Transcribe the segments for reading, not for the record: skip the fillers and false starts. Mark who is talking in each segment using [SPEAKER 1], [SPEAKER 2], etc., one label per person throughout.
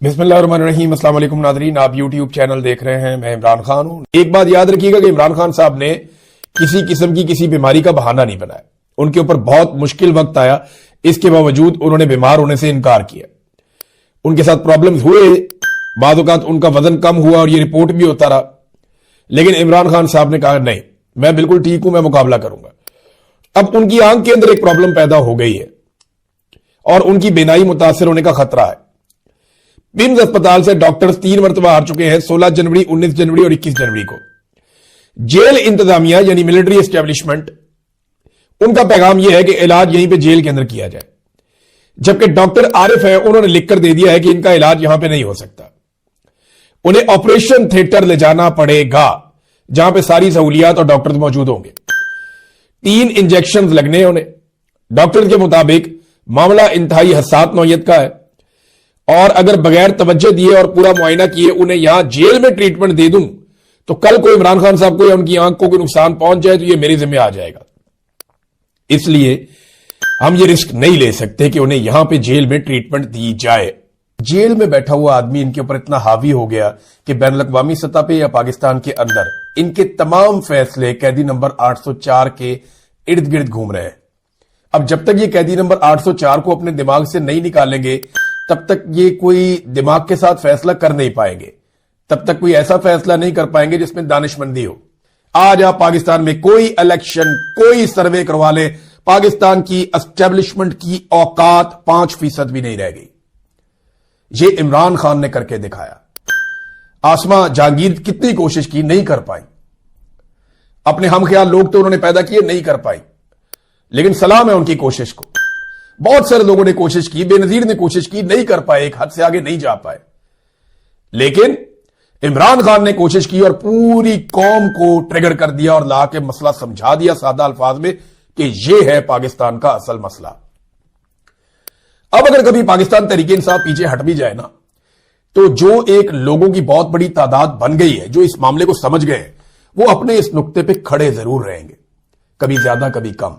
[SPEAKER 1] बिस्मिल्लाहिर्रहमानिर्रहीम। अस्सलाम वालेकुम नाज़रीन, आप यूट्यूब चैनल देख रहे हैं, मैं इमरान खान हूं। एक बात याद रखिएगा कि इमरान खान साहब ने किसी किस्म की किसी बीमारी का बहाना नहीं बनाया। उनके ऊपर बहुत मुश्किल वक्त आया, इसके बावजूद उन्होंने बीमार होने से इनकार किया। उनके साथ प्रॉब्लम्स हुए, बाद औक़ात उनका वजन कम हुआ और ये रिपोर्ट भी होता रहा, लेकिन इमरान खान साहब ने कहा नहीं, मैं बिल्कुल ठीक हूं, मैं मुकाबला करूंगा। अब उनकी आंख के अंदर एक प्रॉब्लम पैदा हो गई है और उनकी बीनाई मुतासर होने का खतरा है। बिम्स अस्पताल से डॉक्टर्स 3 मरतबा हार चुके हैं, 16 जनवरी, 19 जनवरी और 21 जनवरी को। जेल इंतजामिया यानी मिलिट्री एस्टेब्लिशमेंट, उनका पैगाम यह है कि इलाज यहीं पे जेल के अंदर किया जाए, जबकि डॉक्टर आरिफ है, उन्होंने लिखकर दे दिया है कि इनका इलाज यहां पे नहीं हो सकता, उन्हें ऑपरेशन थिएटर ले जाना पड़ेगा जहां पे सारी सहूलियात और डॉक्टर्स मौजूद होंगे। 3 इंजेक्शन लगने हैं उन्हें। डॉक्टर के मुताबिक मामला इंतहाई हसास नौयत का है और अगर बगैर तवज्जो दिए और पूरा मुआयना किए उन्हें यहां जेल में ट्रीटमेंट दे दूं तो कल को इमरान खान साहब को या उनकी आंख को कोई नुकसान पहुंच जाए तो ये मेरे जिम्मे आ जाएगा। इसलिए हम ये रिस्क नहीं ले सकते कि उन्हें यहां पे जेल में ट्रीटमेंट दी जाए। जेल में बैठा हुआ आदमी इनके ऊपर इतना हावी हो गया कि बैनुल-अक़वामी सतह पे या पाकिस्तान के अंदर इनके तमाम फैसले कैदी नंबर 804 के इर्द गिर्द घूम रहे हैं। अब जब तक ये कैदी नंबर 804 को अपने दिमाग से नहीं निकालेंगे तब तक ये कोई दिमाग के साथ फैसला कर नहीं पाएंगे, तब तक कोई ऐसा फैसला नहीं कर पाएंगे जिसमें दानिशमंदी हो। आज आप पाकिस्तान में कोई इलेक्शन, कोई सर्वे करवा ले, पाकिस्तान की एस्टेब्लिशमेंट की औकात 5% भी नहीं रह गई। ये इमरान खान ने करके दिखाया। आसमा जहांगीर कितनी कोशिश की, नहीं कर पाई। अपने हम ख्याल लोग तो उन्होंने पैदा किए, नहीं कर पाई, लेकिन सलाम है उनकी कोशिश को। बहुत सारे लोगों ने कोशिश की, बेनजीर ने कोशिश की, नहीं कर पाए, एक हद से आगे नहीं जा पाए। लेकिन इमरान खान ने कोशिश की और पूरी कौम को ट्रिगर कर दिया और ला के मसला समझा दिया सादा अल्फाज में कि यह है पाकिस्तान का असल मसला। अब अगर कभी पाकिस्तान तहरीक इंसाफ पीछे हट भी जाए ना, तो जो एक लोगों की बहुत बड़ी तादाद बन गई है जो इस मामले को समझ गए, वो अपने इस नुक्ते पे खड़े जरूर रहेंगे, कभी ज्यादा कभी कम।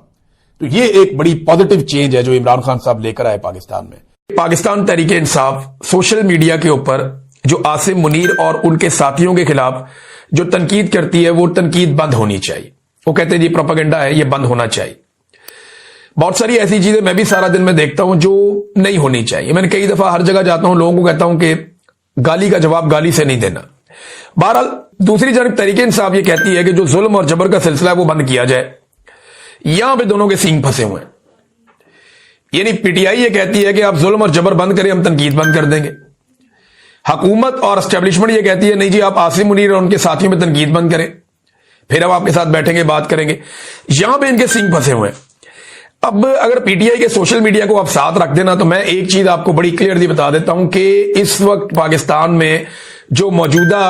[SPEAKER 1] तो ये एक बड़ी पॉजिटिव चेंज है जो इमरान खान साहब लेकर आए पाकिस्तान में। पाकिस्तान तहरीक इंसाफ सोशल मीडिया के ऊपर जो आसिम मुनीर और उनके साथियों के खिलाफ जो तनकीद करती है, वो तनकीद बंद होनी चाहिए। वो कहते हैं जी प्रोपेगेंडा है, ये बंद होना चाहिए। बहुत सारी ऐसी चीजें मैं भी सारा दिन में देखता हूं जो नहीं होनी चाहिए। मैंने कई दफा हर जगह जाता हूं, लोगों को कहता हूं कि गाली का जवाब गाली से नहीं देना। बहरहाल दूसरी जानब तहरीक इंसाफ ये कहती है कि जो जुल्म और जबर का सिलसिला है वो बंद किया जाए। यहां पे दोनों के सींग फंसे हुए हैं। यानी पीटीआई ये कहती है कि आप जुल्म और जबर बंद करें, हम तनकीद बंद कर देंगे। हुकूमत और एस्टेब्लिशमेंट ये कहती है नहीं जी, आप आसिम मुनीर और उनके साथियों में तनकीद बंद करें, फिर हम आपके साथ बैठेंगे, बात करेंगे। यहां पे इनके सींग फंसे हुए हैं। अब अगर पीटीआई के सोशल मीडिया को आप साथ रख देना, तो मैं एक चीज आपको बड़ी क्लियरली बता देता हूं कि इस वक्त पाकिस्तान में जो मौजूदा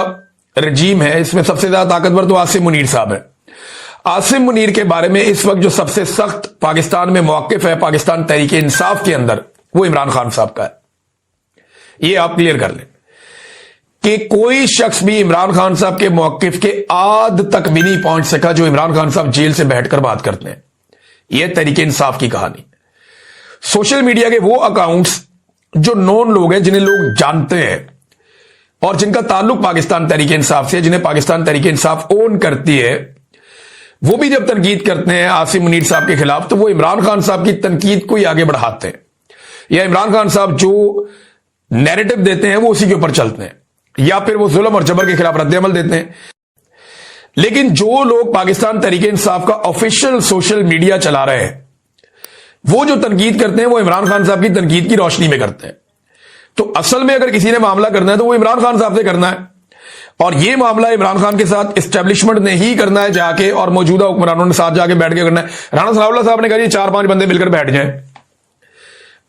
[SPEAKER 1] रजीम है, इसमें सबसे ज्यादा ताकतवर तो आसिम मुनीर साहब है। आसिम मुनीर के बारे में इस वक्त जो सबसे सख्त पाकिस्तान में मौकिफ है पाकिस्तान तहरीक इंसाफ के अंदर, वो इमरान खान साहब का है। ये आप क्लियर कर लें कि कोई शख्स भी इमरान खान साहब के मौकिफ के आद तक भी नहीं पहुंच सका जो इमरान खान साहब जेल से बैठकर बात करते हैं। यह तहरीक इंसाफ की कहानी। सोशल मीडिया के वो अकाउंट्स जो नॉन लोग हैं, जिन्हें लोग जानते हैं और जिनका ताल्लुक पाकिस्तान तहरीक इंसाफ से, जिन्हें पाकिस्तान तहरीक इंसाफ ओन करती है, वो भी जब तनकीद करते हैं आसिम मुनीर साहब के खिलाफ, तो वो इमरान खान साहब की तनकीद को ही आगे बढ़ाते हैं, या इमरान खान साहब जो नैरेटिव देते हैं वो उसी के ऊपर चलते हैं, या फिर वो जुल्म और जबर के खिलाफ रद्द-ए-अमल देते हैं। लेकिन जो लोग पाकिस्तान तहरीक इंसाफ का ऑफिशियल सोशल मीडिया चला रहे हैं, वो जो तनकीद करते हैं वो इमरान खान साहब की तनकीद की रोशनी में करते हैं। तो असल में अगर किसी ने मामला करना है तो वो इमरान खान साहब से करना है, और ये मामला इमरान खान के साथ एस्टेब्लिशमेंट ने ही करना है जाके, और मौजूदा हुक्मरानों ने साथ जाके बैठ के करना है। राणा सनाउल्लाह साहब ने कहा जी 4-5 बंदे मिलकर बैठ जाएं।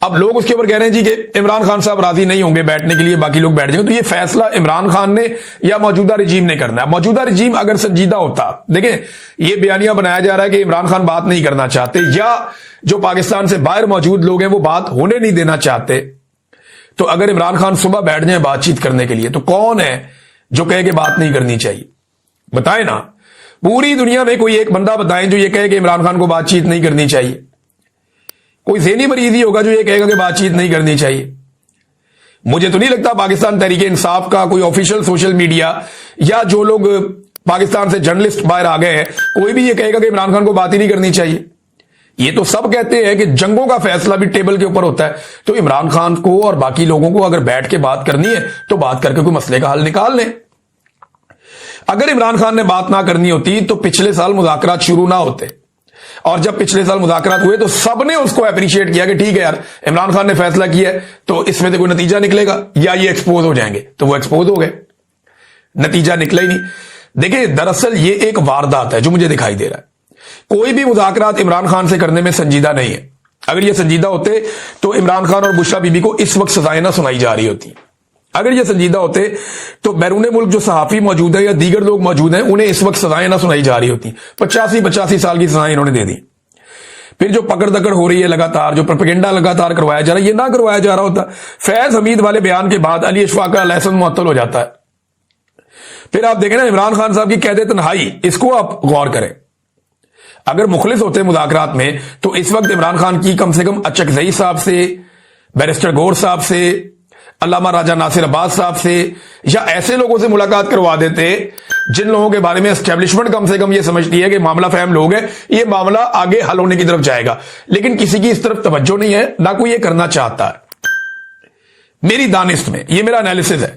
[SPEAKER 1] अब लोग उसके ऊपर कह रहे हैं जी कि इमरान खान साहब राजी नहीं होंगे बैठने के लिए, बाकी लोग बैठ जाएंगे। तो ये फैसला इमरान खान ने या मौजूदा रजीम ने करना है। मौजूदा रजीम अगर संजीदा होता, देखें ये बयानिया बनाया जा रहा है कि इमरान खान बात नहीं करना चाहते, या जो पाकिस्तान से बाहर मौजूद लोग हैं वो बात होने नहीं देना चाहते, तो अगर इमरान खान सुबह बैठ जाए बातचीत करने के लिए, तो कौन है जो कहे कि बात नहीं करनी चाहिए? बताएं ना, पूरी दुनिया में कोई एक बंदा बताएं जो ये कहे कि इमरान खान को बातचीत नहीं करनी चाहिए। कोई ज़हनी मरीज ही होगा जो ये कहेगा कि बातचीत नहीं करनी चाहिए। मुझे तो नहीं लगता पाकिस्तान तहरीक इंसाफ का कोई ऑफिशियल सोशल मीडिया या जो लोग पाकिस्तान से जर्नलिस्ट बाहर आ गए हैं, कोई भी ये कहेगा कि इमरान खान को बात ही नहीं करनी चाहिए। ये तो सब कहते हैं कि जंगों का फैसला भी टेबल के ऊपर होता है। तो इमरान खान को और बाकी लोगों को अगर बैठ के बात करनी है तो बात करके कोई मसले का हल निकाल लें। अगर इमरान खान ने बात ना करनी होती तो पिछले साल मुज़ाकरात शुरू ना होते, और जब पिछले साल मुज़ाकरात हुए तो सबने उसको अप्रिशिएट किया कि ठीक है यार, इमरान खान ने फैसला किया है तो इसमें तो कोई नतीजा निकलेगा या ये एक्सपोज हो जाएंगे। तो वो एक्सपोज हो गए, नतीजा निकला ही नहीं। देखिए, दरअसल ये एक वारदात है जो मुझे दिखाई दे रहा है। कोई भी मुज़ाकरात इमरान खान से करने में संजीदा नहीं है। अगर ये संजीदा होते तो इमरान खान और बुशरा बीबी को इस वक्त सजाएं ना सुनाई जा रही होती। अगर ये संजीदा होते तो बैरून मुल्क जो सहाफी मौजूद है या दीगर लोग मौजूद हैं, उन्हें इस वक्त सजाएं ना सुनाई जा रही होती। 85 साल की सजाएं इन्होंने दे दी। फिर जो पकड़ दकड़ हो रही है लगातार, जो प्रोपेगेंडा लगातार करवाया जा रहा है, ये ना करवाया जा रहा होता, फैज हमीद वाले बयान के बाद अली अशफाक का लाइसेंस मुअत्तल हो जाता है। फिर आप देखें ना, इमरान खान साहब की कैद तन्हाई, इसको आप गौर करें। अगर मुखलिस होते मुज़ाकरात में तो इस वक्त इमरान खान की कम से कम अचकज़ई साहब से, बैरिस्टर गौर साहब से, अल्लामा राजा नासिर अब्बास साहब से या ऐसे लोगों से मुलाकात करवा देते जिन लोगों के बारे में एस्टेब्लिशमेंट कम से कम ये समझती है कि मामला फहम लोग है, ये मामला आगे हल होने की तरफ जाएगा। लेकिन किसी की इस तरफ तवज्जो नहीं है, ना कोई ये करना चाहता है। मेरी दानिश में ये मेरा एनालिसिस है।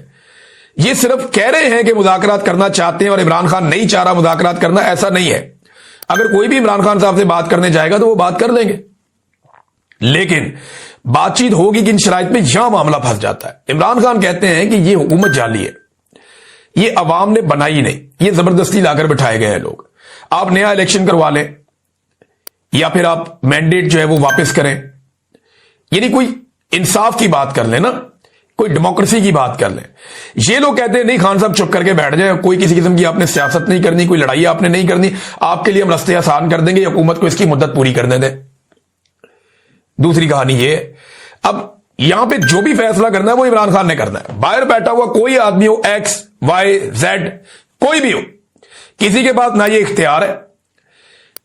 [SPEAKER 1] ये सिर्फ कह रहे हैं कि मुज़ाकरात करना चाहते हैं और इमरान खान नहीं चाह रहा मुज़ाकरात करना, ऐसा नहीं है। अगर कोई भी इमरान खान साहब से बात करने जाएगा तो वो बात कर लेंगे, लेकिन बातचीत होगी किन शराइत में, यहां मामला फंस जाता है। इमरान खान कहते हैं कि ये हुकूमत जाली है, ये अवाम ने बनाई नहीं, ये जबरदस्ती लाकर बिठाए गए हैं लोग। आप नया इलेक्शन करवा लें या फिर आप मैंडेट जो है वो वापस करें, यानी कोई इंसाफ की बात कर लें ना, कोई डेमोक्रेसी की बात कर लें। ये लोग कहते हैं नहीं, खान साहब चुप करके बैठ जाए, कोई किसी किस्म की आपने सियासत नहीं करनी, कोई लड़ाई आपने नहीं करनी, आपके लिए हम रास्ते आसान कर देंगे, हुकूमत को इसकी मुद्दत पूरी करने दें। दूसरी कहानी ये, अब यहां पे जो भी फैसला करना है वो इमरान खान ने करना है। बाहर बैठा हुआ कोई आदमी हो, एक्स वाई जेड कोई भी हो, किसी के पास ना ये इख्तियार है,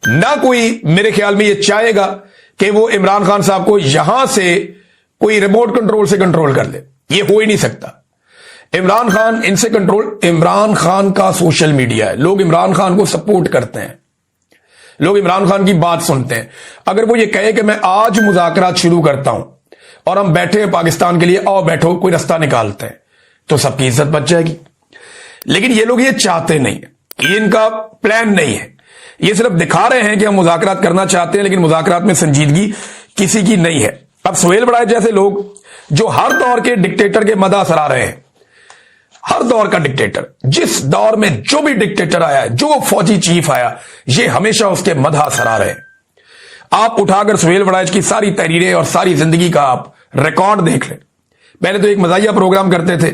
[SPEAKER 1] ना कोई मेरे ख्याल में ये चाहेगा कि वो इमरान खान साहब को यहां से कोई रिमोट कंट्रोल से कंट्रोल कर ले। ये हो ही नहीं सकता। इमरान खान इनसे कंट्रोल, इमरान खान का सोशल मीडिया है, लोग इमरान खान को सपोर्ट करते हैं, लोग इमरान खान की बात सुनते हैं। अगर वो ये कहे कि मैं आज मुज़ाकरात शुरू करता हूं और हम बैठे हैं पाकिस्तान के लिए, आओ बैठो, कोई रास्ता निकालते हैं, तो सबकी इज्जत बच जाएगी। लेकिन ये लोग ये चाहते नहीं है, ये इनका प्लान नहीं है। ये सिर्फ दिखा रहे हैं कि हम मुज़ाकरात करना चाहते हैं, लेकिन मुज़ाकरात में संजीदगी किसी की नहीं है। अब सुहेल बड़ाइच जैसे लोग जो हर दौर के डिक्टेटर के मदा सरा रहे हैं, हर दौर का डिक्टेटर, जिस दौर में जो भी डिक्टेटर आया है, जो फौजी चीफ आया, ये हमेशा उसके मदा सरा रहे हैं। आप उठाकर सुहेल बड़ाइच की सारी तहरीरें और सारी जिंदगी का आप रिकॉर्ड देख लें। पहले तो एक मज़ाहिया प्रोग्राम करते थे,